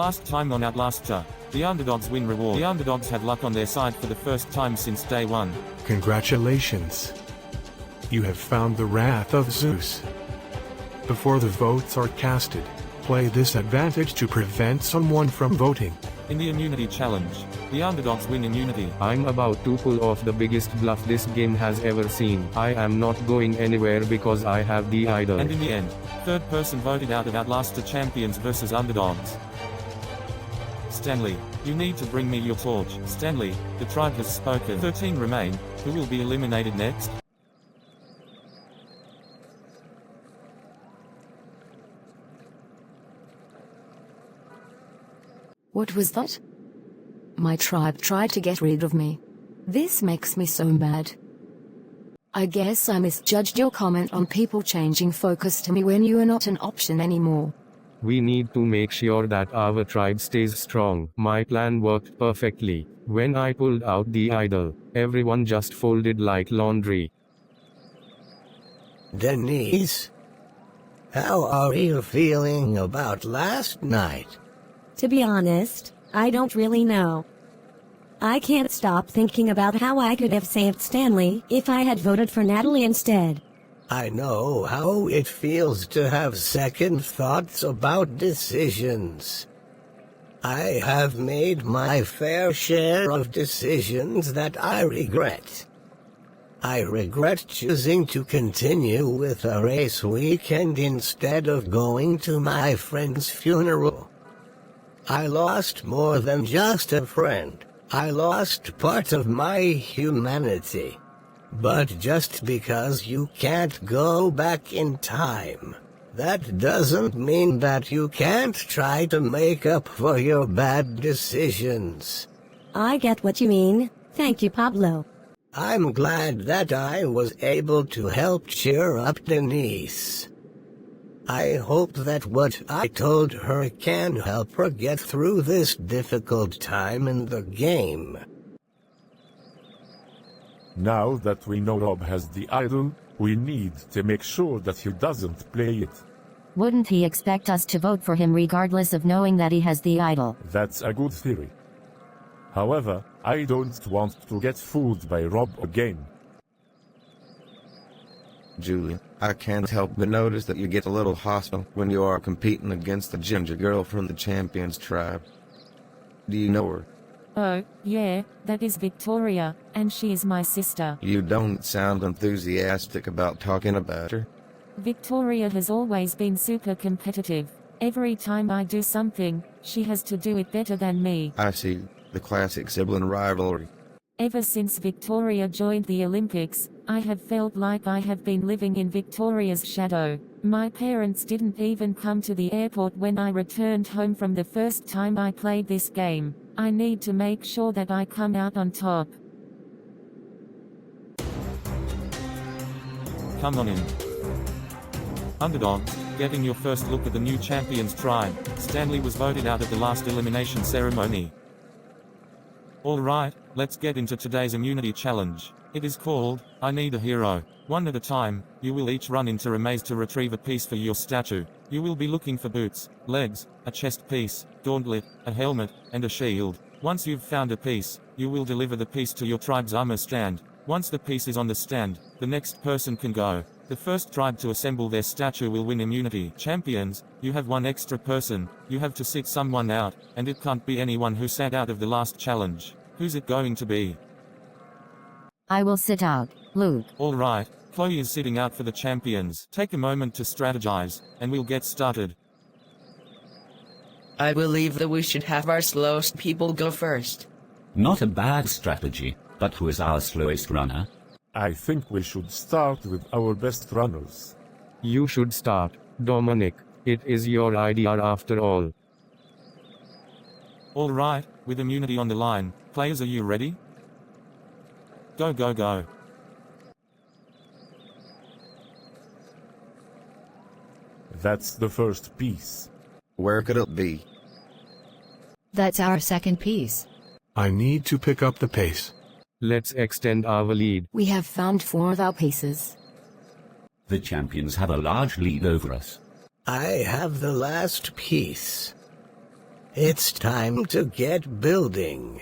Last time on Outlaster, the Underdogs win reward. The Underdogs have luck on their side for the first time since day one. Congratulations. You have found the wrath of Zeus. Before the votes are casted, play this advantage to prevent someone from voting. In the immunity challenge, the Underdogs win immunity. I'm about to pull off the biggest bluff this game has ever seen. I am not going anywhere because I have the idol. And in the end, third person voted out of Outlaster champions versus Underdogs. Stanley, you need to bring me your torch. Stanley, the tribe has spoken. 13 remain. Who will be eliminated next? What was that? My tribe tried to get rid of me. This makes me so mad. I guess I misjudged your comment on people changing focus to me when you are not an option anymore. We need to make sure that our tribe stays strong. My plan worked perfectly. When I pulled out the idol, everyone just folded like laundry. Denise, how are you feeling about last night? To be honest, I don't really know. I can't stop thinking about how I could have saved Stanley if I had voted for Natalie instead. I know how it feels to have second thoughts about decisions. I have made my fair share of decisions that I regret. I regret choosing to continue with a race weekend instead of going to my friend's funeral. I lost more than just a friend. I lost part of my humanity. But just because you can't go back in time, that doesn't mean that you can't try to make up for your bad decisions. I get what you mean. Thank you, Pablo. I'm glad that I was able to help cheer up Denise. I hope that what I told her can help her get through this difficult time in the game. Now that we know Rob has the idol, we need to make sure that he doesn't play it. Wouldn't he expect us to vote for him regardless of knowing that he has the idol? That's a good theory. However, I don't want to get fooled by Rob again. Julie, I can't help but notice that you get a little hostile when you are competing against the ginger girl from the Champions tribe. Do you know her? Oh, yeah, that is Victoria, and she is my sister. You don't sound enthusiastic about talking about her. Victoria has always been super competitive. Every time I do something, she has to do it better than me. I see, the classic sibling rivalry. Ever since Victoria joined the Olympics, I have felt like I have been living in Victoria's shadow. My parents didn't even come to the airport when I returned home from the first time I played this game. I need to make sure that I come out on top. Come on in. Underdogs, getting your first look at the new champions tribe. Stanley was voted out at the last elimination ceremony. Alright, let's get into today's immunity challenge. It is called, I Need a Hero. One at a time, you will each run into a maze to retrieve a piece for your statue. You will be looking for boots, legs, a chest piece, gauntlet, a helmet, and a shield. Once you've found a piece, you will deliver the piece to your tribe's armor stand. Once the piece is on the stand, the next person can go. The first tribe to assemble their statue will win immunity. Champions, you have one extra person. You have to sit someone out, and it can't be anyone who sat out of the last challenge. Who's it going to be? I will sit out, Luke. Alright, Chloe is sitting out for the champions. Take a moment to strategize, and we'll get started. I believe that we should have our slowest people go first. Not a bad strategy, but who is our slowest runner? I think we should start with our best runners. You should start, Dominic. It is your idea after all. Alright, with immunity on the line, players, are you ready? Go, go, go. That's the first piece. Where could it be? That's our second piece. I need to pick up the pace. Let's extend our lead. We have found 4 of our pieces. The champions have a large lead over us. I have the last piece. It's time to get building.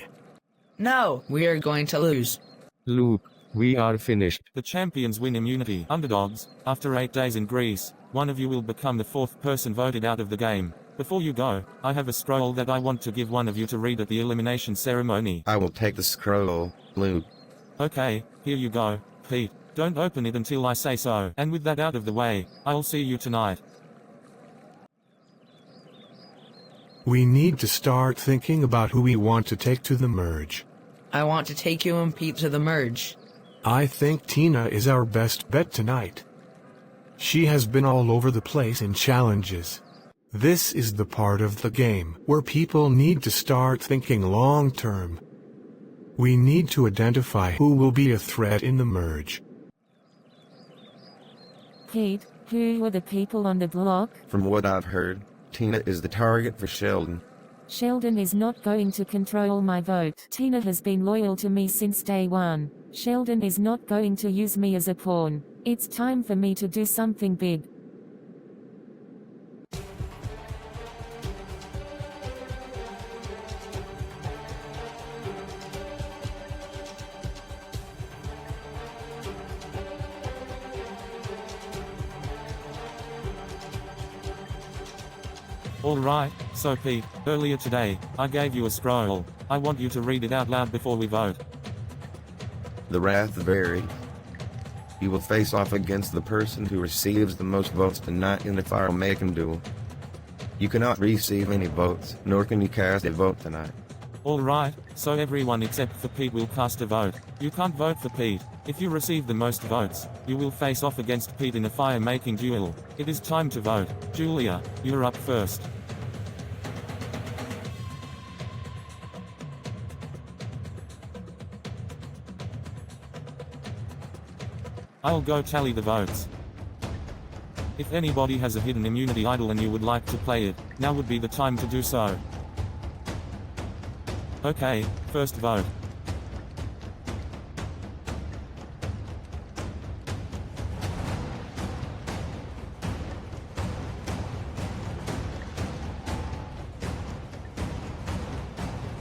No, we are going to lose. Luke, we are finished. The champions win immunity. Underdogs, after 8 days in Greece, one of you will become the 4th person voted out of the game. Before you go, I have a scroll that I want to give one of you to read at the elimination ceremony. I will take the scroll, Luke. Okay, here you go, Pete. Don't open it until I say so. And with that out of the way, I'll see you tonight. We need to start thinking about who we want to take to the merge. I want to take you and Pete to the merge. I think Tina is our best bet tonight. She has been all over the place in challenges. This is the part of the game where people need to start thinking long term. We need to identify who will be a threat in the merge. Pete, who were the people on the block? From what I've heard, Tina is the target for Sheldon. Sheldon is not going to control my vote. Tina has been loyal to me since day one. Sheldon is not going to use me as a pawn. It's time for me to do something big. Alright, so Pete, earlier today, I gave you a scroll. I want you to read it out loud before we vote. The wrath varies. You will face off against the person who receives the most votes tonight in the fire making duel. You cannot receive any votes, nor can you cast a vote tonight. Alright, so everyone except for Pete will cast a vote. You can't vote for Pete. If you receive the most votes, you will face off against Pete in a fire-making duel. It is time to vote. Julia, you're up first. I'll go tally the votes. If anybody has a hidden immunity idol and you would like to play it, now would be the time to do so. Okay, first vote.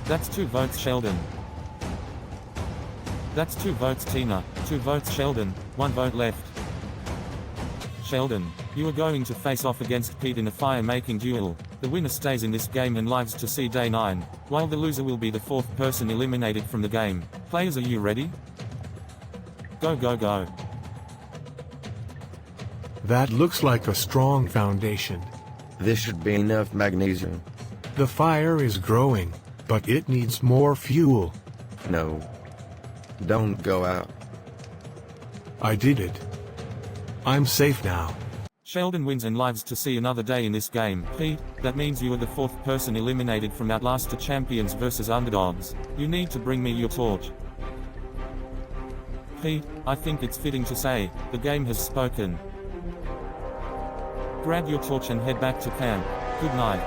That's 2 votes Sheldon. That's 2 votes Tina, 2 votes Sheldon, 1 vote left. Sheldon, you are going to face off against Pete in a fire-making duel. The winner stays in this game and lives to see day 9, while the loser will be the 4th person eliminated from the game. Players, are you ready? Go go go. That looks like a strong foundation. This should be enough magnesium. The fire is growing, but it needs more fuel. No. Don't go out. I did it. I'm safe now. Sheldon wins and lives to see another day in this game. Pete, that means you are the 4th person eliminated from Outlaster Champions vs Underdogs. You need to bring me your torch. Pete, I think it's fitting to say, the game has spoken. Grab your torch and head back to camp. Good night.